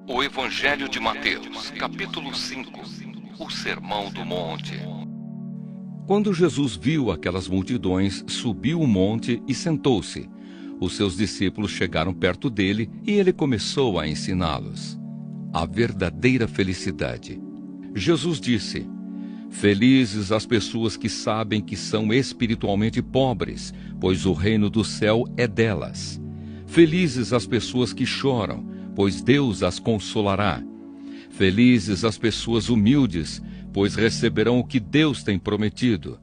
O Evangelho de Mateus, capítulo 5, o Sermão do Monte. Quando Jesus viu aquelas multidões, subiu o monte e sentou-se. Os seus discípulos chegaram perto dele e ele começou a ensiná-los. A verdadeira felicidade. Jesus disse: Felizes as pessoas que sabem que são espiritualmente pobres, pois o reino do céu é delas. Felizes as pessoas que choram, pois Deus as consolará. Felizes as pessoas humildes, pois receberão o que Deus tem prometido.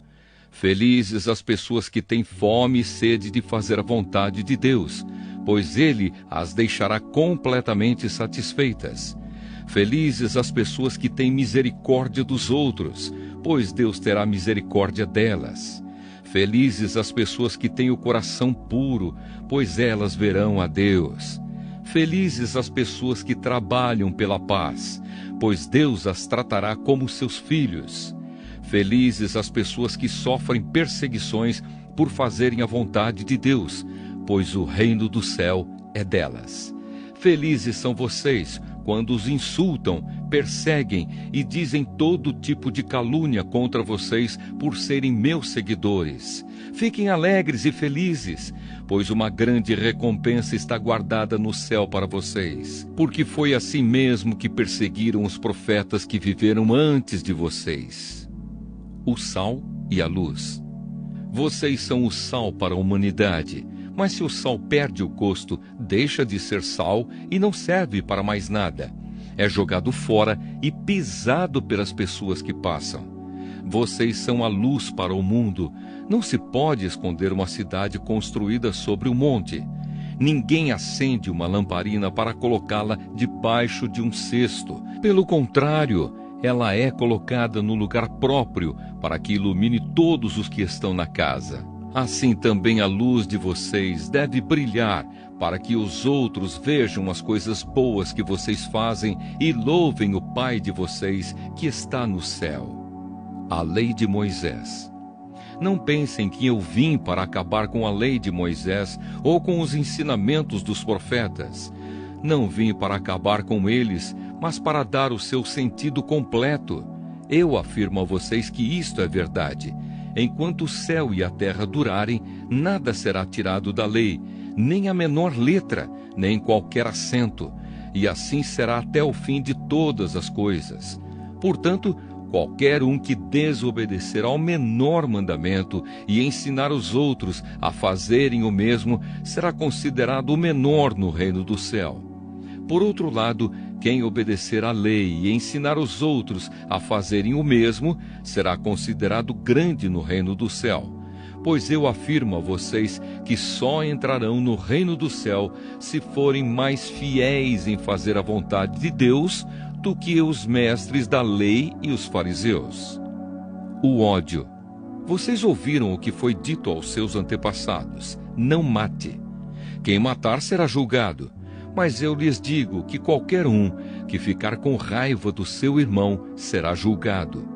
Felizes as pessoas que têm fome e sede de fazer a vontade de Deus, pois Ele as deixará completamente satisfeitas. Felizes as pessoas que têm misericórdia dos outros, pois Deus terá misericórdia delas. Felizes as pessoas que têm o coração puro, pois elas verão a Deus. Felizes as pessoas que trabalham pela paz, pois Deus as tratará como seus filhos. Felizes as pessoas que sofrem perseguições por fazerem a vontade de Deus, pois o reino do céu é delas. Felizes são vocês quando os insultam, perseguem e dizem todo tipo de calúnia contra vocês por serem meus seguidores. Fiquem alegres e felizes, pois uma grande recompensa está guardada no céu para vocês. Porque foi assim mesmo que perseguiram os profetas que viveram antes de vocês. O sal e a luz. Vocês são o sal para a humanidade. Mas se o sal perde o gosto, deixa de ser sal e não serve para mais nada. É jogado fora e pisado pelas pessoas que passam. Vocês são a luz para o mundo. Não se pode esconder uma cidade construída sobre um monte. Ninguém acende uma lamparina para colocá-la debaixo de um cesto. Pelo contrário, ela é colocada no lugar próprio para que ilumine todos os que estão na casa. Assim também a luz de vocês deve brilhar, para que os outros vejam as coisas boas que vocês fazem e louvem o Pai de vocês que está no céu. A lei de Moisés. Não pensem que eu vim para acabar com a lei de Moisés ou com os ensinamentos dos profetas. Não vim para acabar com eles, mas para dar o seu sentido completo. Eu afirmo a vocês que isto é verdade. Enquanto o céu e a terra durarem, nada será tirado da lei, nem a menor letra, nem qualquer acento, e assim será até o fim de todas as coisas. Portanto, qualquer um que desobedecer ao menor mandamento e ensinar os outros a fazerem o mesmo, será considerado o menor no reino do céu. Por outro lado, quem obedecer à lei e ensinar os outros a fazerem o mesmo, será considerado grande no reino do céu. Pois eu afirmo a vocês que só entrarão no reino do céu se forem mais fiéis em fazer a vontade de Deus do que os mestres da lei e os fariseus. O ódio. Vocês ouviram o que foi dito aos seus antepassados: não mate. Quem matar será julgado. Mas eu lhes digo que qualquer um que ficar com raiva do seu irmão será julgado.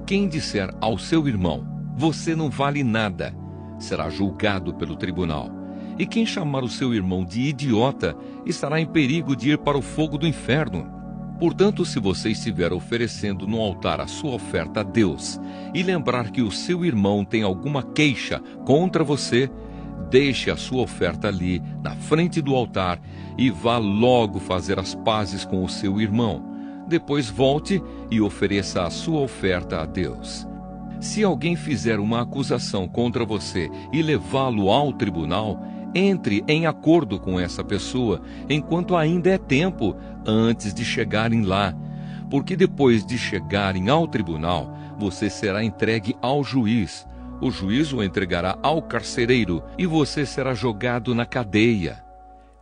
Quem disser ao seu irmão: você não vale nada, será julgado pelo tribunal. E quem chamar o seu irmão de idiota estará em perigo de ir para o fogo do inferno. Portanto, se você estiver oferecendo no altar a sua oferta a Deus e lembrar que o seu irmão tem alguma queixa contra você, deixe a sua oferta ali, na frente do altar, e vá logo fazer as pazes com o seu irmão. Depois volte e ofereça a sua oferta a Deus. Se alguém fizer uma acusação contra você e levá-lo ao tribunal, entre em acordo com essa pessoa, enquanto ainda é tempo, antes de chegarem lá. Porque depois de chegarem ao tribunal, você será entregue ao juiz. O juiz o entregará ao carcereiro e você será jogado na cadeia.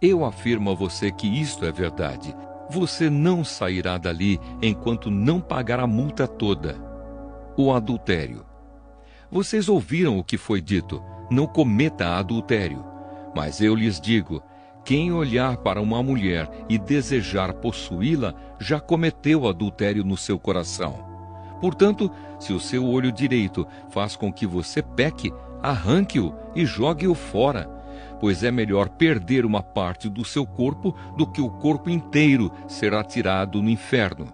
Eu afirmo a você que isto é verdade. Você não sairá dali enquanto não pagar a multa toda. O adultério. Vocês ouviram o que foi dito: não cometa adultério. Mas eu lhes digo: quem olhar para uma mulher e desejar possuí-la, já cometeu adultério no seu coração. Portanto, se o seu olho direito faz com que você peque, arranque-o e jogue-o fora. pois é melhor perder uma parte do seu corpo do que o corpo inteiro ser atirado no inferno.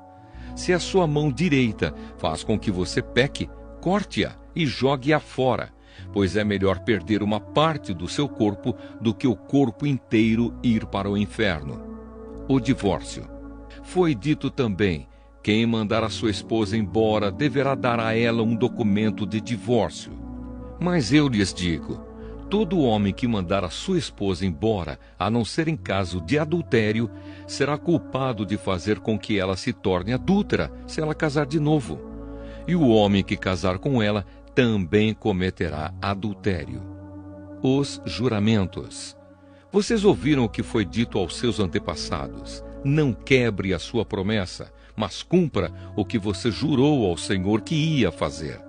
Se a sua mão direita faz com que você peque, corte-a e jogue-a fora, pois é melhor perder uma parte do seu corpo do que o corpo inteiro ir para o inferno. O divórcio. Foi dito também: quem mandar a sua esposa embora deverá dar a ela um documento de divórcio. Mas eu lhes digo: todo homem que mandar a sua esposa embora, a não ser em caso de adultério, será culpado de fazer com que ela se torne adúltera se ela casar de novo. E o homem que casar com ela também cometerá adultério. Os juramentos. Vocês ouviram o que foi dito aos seus antepassados: não quebre a sua promessa, mas cumpra o que você jurou ao Senhor que ia fazer.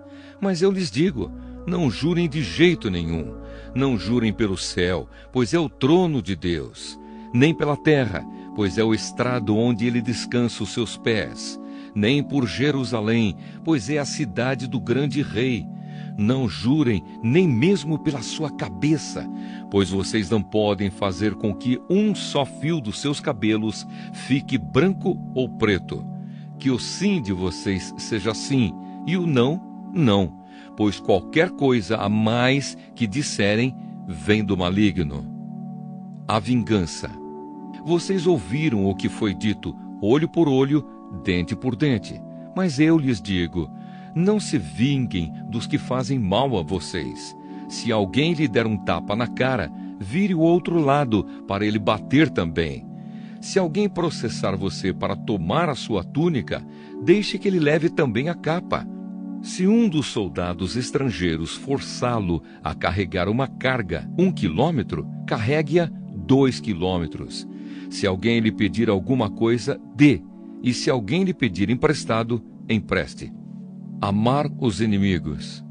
Mas eu lhes digo: não jurem de jeito nenhum. Não jurem pelo céu, pois é o trono de Deus, nem pela terra, pois é o estrado onde ele descansa os seus pés, nem por Jerusalém, pois é a cidade do grande rei. Não jurem nem mesmo pela sua cabeça, pois vocês não podem fazer com que um só fio dos seus cabelos fique branco ou preto. Que o sim de vocês seja sim, e o não, não, pois qualquer coisa a mais que disserem vem do maligno. A vingança. Vocês ouviram o que foi dito: olho por olho, dente por dente. Mas eu lhes digo: não se vinguem dos que fazem mal a vocês. Se alguém lhe der um tapa na cara, vire o outro lado para ele bater também. Se alguém processar você para tomar a sua túnica, deixe que ele leve também a capa. Se um dos soldados estrangeiros forçá-lo a carregar uma carga 1 quilômetro, carregue-a 2 quilômetros. Se alguém lhe pedir alguma coisa, dê. E se alguém lhe pedir emprestado, empreste. Amar os inimigos.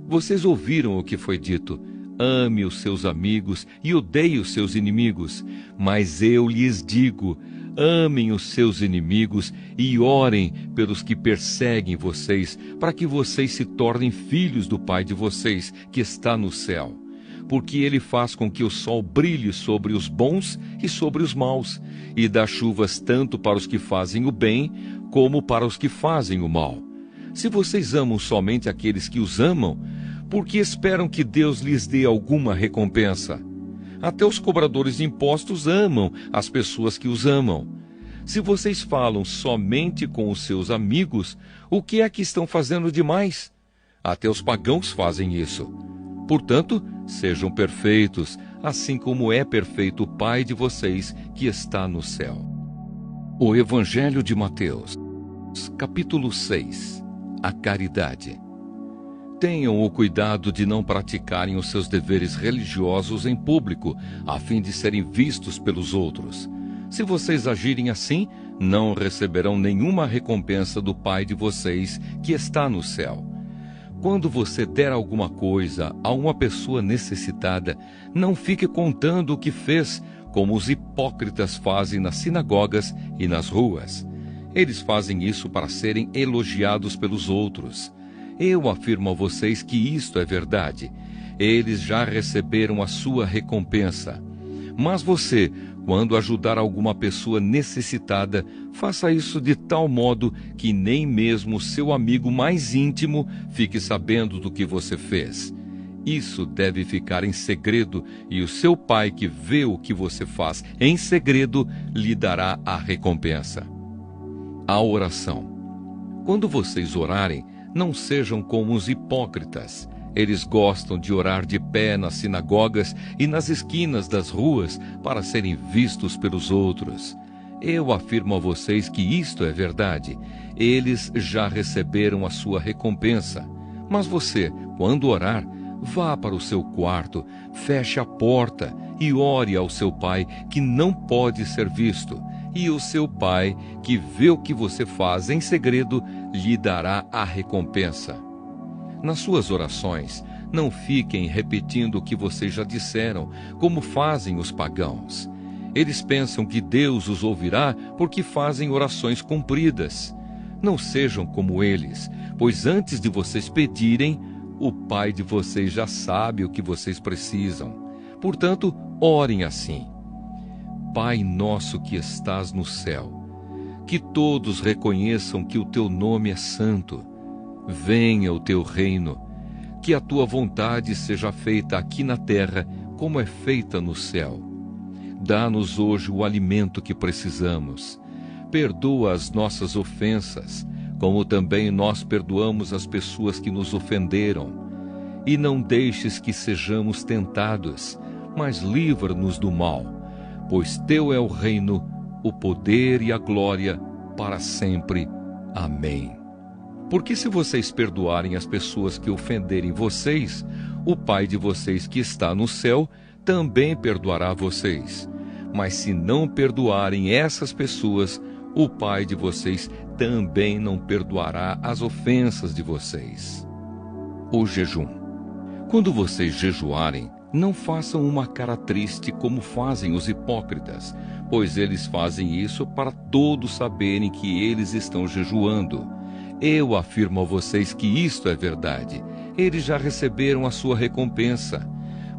Vocês ouviram o que foi dito: ame os seus amigos e odeie os seus inimigos. Mas eu lhes digo: amem os seus inimigos e orem pelos que perseguem vocês, para que vocês se tornem filhos do Pai de vocês, que está no céu. Porque ele faz com que o sol brilhe sobre os bons e sobre os maus, e dá chuvas tanto para os que fazem o bem, como para os que fazem o mal. Se vocês amam somente aqueles que os amam, por que esperam que Deus lhes dê alguma recompensa? Até os cobradores de impostos amam as pessoas que os amam. Se vocês falam somente com os seus amigos, o que é que estão fazendo demais? Até os pagãos fazem isso. Portanto, sejam perfeitos, assim como é perfeito o Pai de vocês que está no céu. O Evangelho de Mateus, capítulo 6. A caridade. Tenham o cuidado de não praticarem os seus deveres religiosos em público, a fim de serem vistos pelos outros. Se vocês agirem assim, não receberão nenhuma recompensa do Pai de vocês que está no céu. Quando você der alguma coisa a uma pessoa necessitada, não fique contando o que fez, como os hipócritas fazem nas sinagogas e nas ruas. Eles fazem isso para serem elogiados pelos outros. Eu afirmo a vocês que isto é verdade. Eles já receberam a sua recompensa. Mas você, quando ajudar alguma pessoa necessitada, faça isso de tal modo que nem mesmo seu amigo mais íntimo fique sabendo do que você fez. Isso deve ficar em segredo, e o seu Pai que vê o que você faz em segredo lhe dará a recompensa. A oração. Quando vocês orarem, não sejam como os hipócritas. Eles gostam de orar de pé nas sinagogas e nas esquinas das ruas para serem vistos pelos outros. Eu afirmo a vocês que isto é verdade. Eles já receberam a sua recompensa. Mas você, quando orar, vá para o seu quarto, feche a porta e ore ao seu Pai que não pode ser visto. E o seu Pai, que vê o que você faz em segredo, lhe dará a recompensa. Nas suas orações, não fiquem repetindo o que vocês já disseram, como fazem os pagãos. Eles pensam que Deus os ouvirá porque fazem orações compridas. Não sejam como eles, pois antes de vocês pedirem, o Pai de vocês já sabe o que vocês precisam. Portanto, orem assim: Pai nosso que estás no céu, que todos reconheçam que o teu nome é santo. Venha o teu reino, que a tua vontade seja feita aqui na terra como é feita no céu. Dá-nos hoje o alimento que precisamos. Perdoa as nossas ofensas, como também nós perdoamos as pessoas que nos ofenderam. E não deixes que sejamos tentados, mas livra-nos do mal, pois teu é o reino, o poder e a glória para sempre. Amém. Porque se vocês perdoarem as pessoas que ofenderem vocês, o Pai de vocês que está no céu também perdoará vocês. Mas se não perdoarem essas pessoas, o Pai de vocês também não perdoará as ofensas de vocês. O jejum. Quando vocês jejuarem, não façam uma cara triste como fazem os hipócritas, pois eles fazem isso para todos saberem que eles estão jejuando. Eu afirmo a vocês que isto é verdade. Eles já receberam a sua recompensa.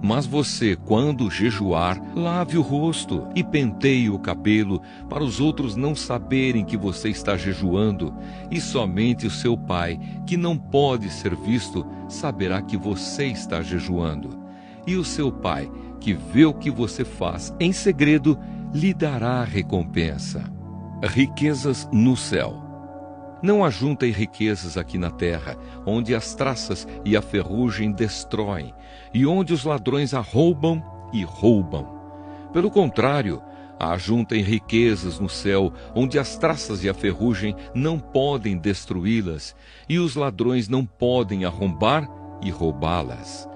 Mas você, quando jejuar, lave o rosto e penteie o cabelo, para os outros não saberem que você está jejuando, e somente o seu Pai, que não pode ser visto, saberá que você está jejuando. E o seu Pai, que vê o que você faz em segredo, lhe dará a recompensa. Riquezas no céu. Não ajuntem riquezas aqui na terra, onde as traças e a ferrugem destroem, e onde os ladrões arrombam e roubam. Pelo contrário, ajuntem riquezas no céu, onde as traças e a ferrugem não podem destruí-las, e os ladrões não podem arrombar e roubá-las.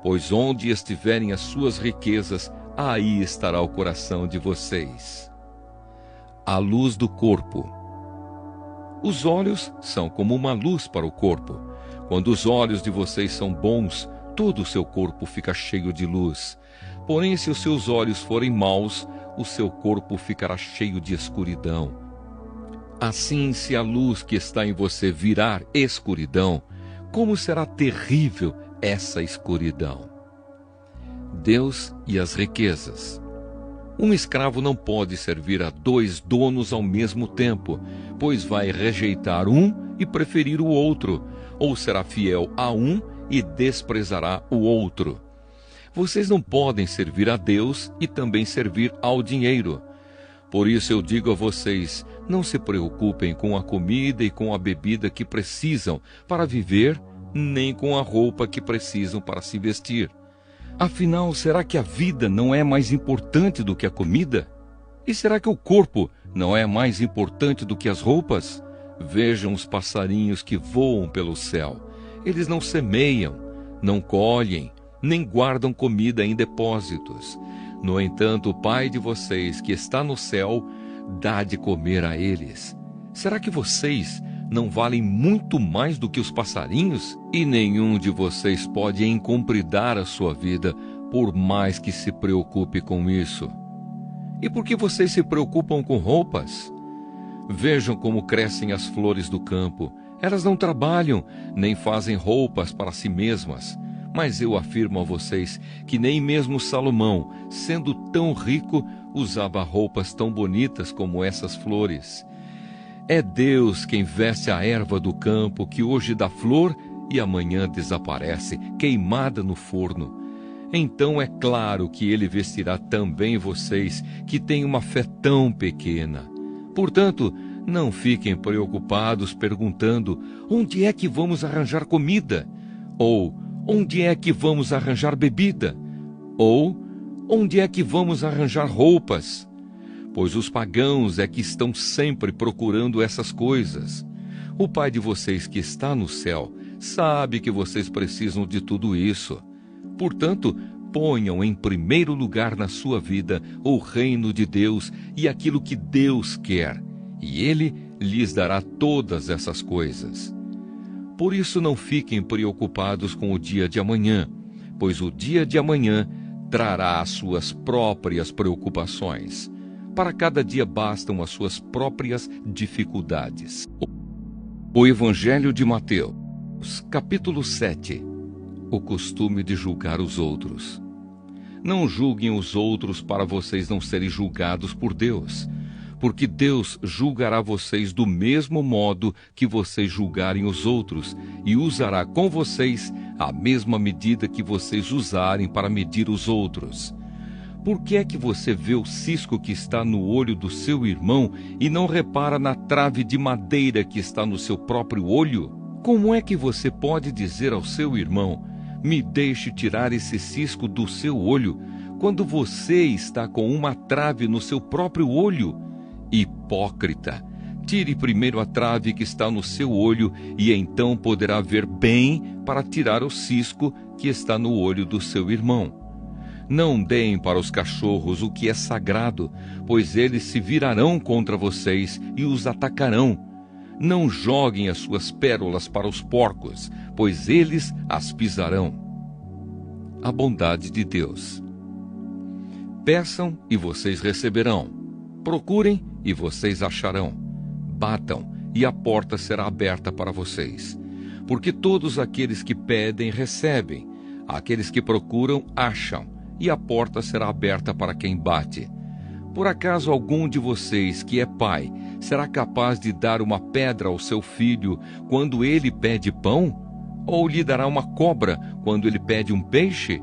Pois onde estiverem as suas riquezas, aí estará o coração de vocês. A luz do corpo. Os olhos são como uma luz para o corpo. Quando os olhos de vocês são bons, todo o seu corpo fica cheio de luz. Porém, se os seus olhos forem maus, o seu corpo ficará cheio de escuridão. Assim, se a luz que está em você virar escuridão, como será terrível essa escuridão? Deus e as riquezas. Um escravo não pode servir a 2 donos ao mesmo tempo, pois vai rejeitar um e preferir o outro, ou será fiel a um e desprezará o outro. Vocês não podem servir a Deus e também servir ao dinheiro. Por isso eu digo a vocês, não se preocupem com a comida e com a bebida que precisam para viver, nem com a roupa que precisam para se vestir. Afinal, será que a vida não é mais importante do que a comida? E será que o corpo não é mais importante do que as roupas? Vejam os passarinhos que voam pelo céu. Eles não semeiam, não colhem, nem guardam comida em depósitos. No entanto, o Pai de vocês, que está no céu, dá de comer a eles. Será que vocês não valem muito mais do que os passarinhos? E nenhum de vocês pode encompridar a sua vida, por mais que se preocupe com isso. E por que vocês se preocupam com roupas? Vejam como crescem as flores do campo. Elas não trabalham, nem fazem roupas para si mesmas. Mas eu afirmo a vocês que nem mesmo Salomão, sendo tão rico, usava roupas tão bonitas como essas flores. É Deus quem veste a erva do campo, que hoje dá flor e amanhã desaparece, queimada no forno. Então é claro que Ele vestirá também vocês, que têm uma fé tão pequena. Portanto, não fiquem preocupados perguntando: onde é que vamos arranjar comida? Ou onde é que vamos arranjar bebida? Ou onde é que vamos arranjar roupas? Pois os pagãos é que estão sempre procurando essas coisas. O Pai de vocês que está no céu sabe que vocês precisam de tudo isso. Portanto, ponham em primeiro lugar na sua vida o reino de Deus e aquilo que Deus quer, e Ele lhes dará todas essas coisas. Por isso não fiquem preocupados com o dia de amanhã, pois o dia de amanhã trará as suas próprias preocupações. Para cada dia bastam as suas próprias dificuldades. O Evangelho de Mateus, capítulo 7. O costume de julgar os outros. Não julguem os outros para vocês não serem julgados por Deus, porque Deus julgará vocês do mesmo modo que vocês julgarem os outros, e usará com vocês a mesma medida que vocês usarem para medir os outros. Por que é que você vê o cisco que está no olho do seu irmão e não repara na trave de madeira que está no seu próprio olho? Como é que você pode dizer ao seu irmão: me deixe tirar esse cisco do seu olho, quando você está com uma trave no seu próprio olho? Hipócrita! Tire primeiro a trave que está no seu olho, e então poderá ver bem para tirar o cisco que está no olho do seu irmão. Não deem para os cachorros o que é sagrado, pois eles se virarão contra vocês e os atacarão. Não joguem as suas pérolas para os porcos, pois eles as pisarão. A bondade de Deus. Peçam e vocês receberão. Procurem e vocês acharão. Batam e a porta será aberta para vocês. Porque todos aqueles que pedem, recebem. Aqueles que procuram, acham. E a porta será aberta para quem bate. Por acaso algum de vocês que é pai será capaz de dar uma pedra ao seu filho quando ele pede pão? Ou lhe dará uma cobra quando ele pede um peixe?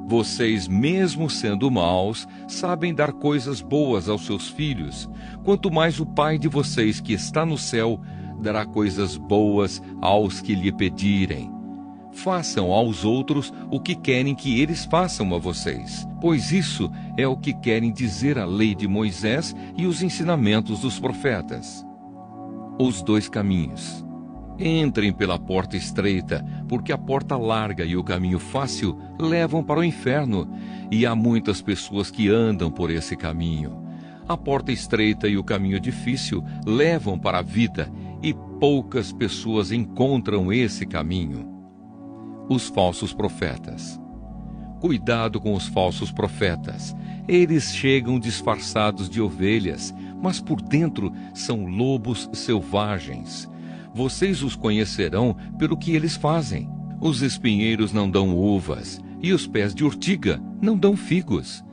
Vocês, mesmo sendo maus, sabem dar coisas boas aos seus filhos. Quanto mais o Pai de vocês que está no céu dará coisas boas aos que lhe pedirem. Façam aos outros o que querem que eles façam a vocês, pois isso é o que querem dizer a lei de Moisés e os ensinamentos dos profetas. Os dois caminhos. Entrem pela porta estreita, porque a porta larga e o caminho fácil levam para o inferno, e há muitas pessoas que andam por esse caminho. A porta estreita e o caminho difícil levam para a vida, e poucas pessoas encontram esse caminho. Os falsos profetas. Cuidado com os falsos profetas. Eles chegam disfarçados de ovelhas, mas por dentro são lobos selvagens. Vocês os conhecerão pelo que eles fazem. Os espinheiros não dão uvas, e os pés de urtiga não dão figos.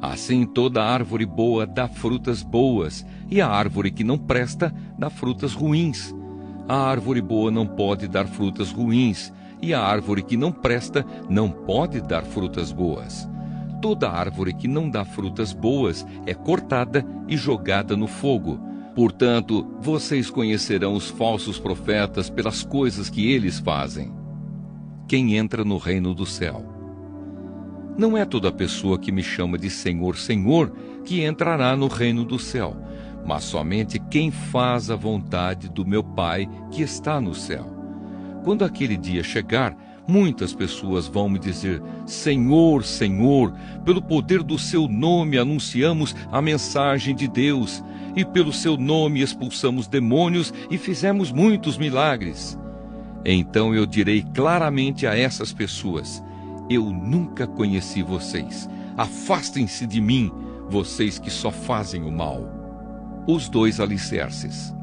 Assim toda árvore boa dá frutas boas, e a árvore que não presta dá frutas ruins. A árvore boa não pode dar frutas ruins, e a árvore que não presta não pode dar frutas boas. Toda árvore que não dá frutas boas é cortada e jogada no fogo. Portanto, vocês conhecerão os falsos profetas pelas coisas que eles fazem. Quem entra no reino do céu. Não é toda pessoa que me chama de Senhor, Senhor, que entrará no reino do céu, mas somente quem faz a vontade do meu Pai que está no céu. Quando aquele dia chegar, muitas pessoas vão me dizer: Senhor, Senhor, pelo poder do seu nome anunciamos a mensagem de Deus, e pelo seu nome expulsamos demônios e fizemos muitos milagres. Então eu direi claramente a essas pessoas: eu nunca conheci vocês. Afastem-se de mim, vocês que só fazem o mal. Os dois alicerces.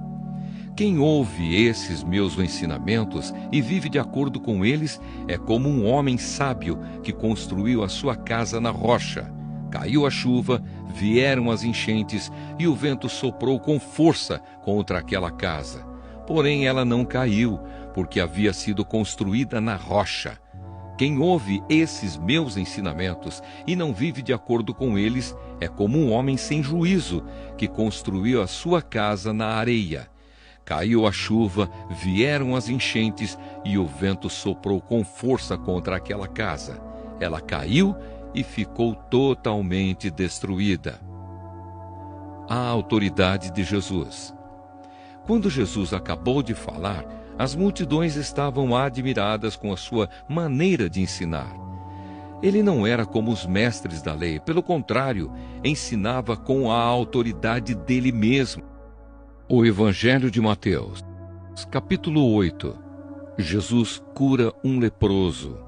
Quem ouve esses meus ensinamentos e vive de acordo com eles é como um homem sábio que construiu a sua casa na rocha. Caiu a chuva, vieram as enchentes e o vento soprou com força contra aquela casa. Porém ela não caiu, porque havia sido construída na rocha. Quem ouve esses meus ensinamentos e não vive de acordo com eles é como um homem sem juízo que construiu a sua casa na areia. Caiu a chuva, vieram as enchentes e o vento soprou com força contra aquela casa. Ela caiu e ficou totalmente destruída. A autoridade de Jesus. Quando Jesus acabou de falar, as multidões estavam admiradas com a sua maneira de ensinar. Ele não era como os mestres da lei, pelo contrário, ensinava com a autoridade dele mesmo. O Evangelho de Mateus, capítulo 8. Jesus cura um leproso.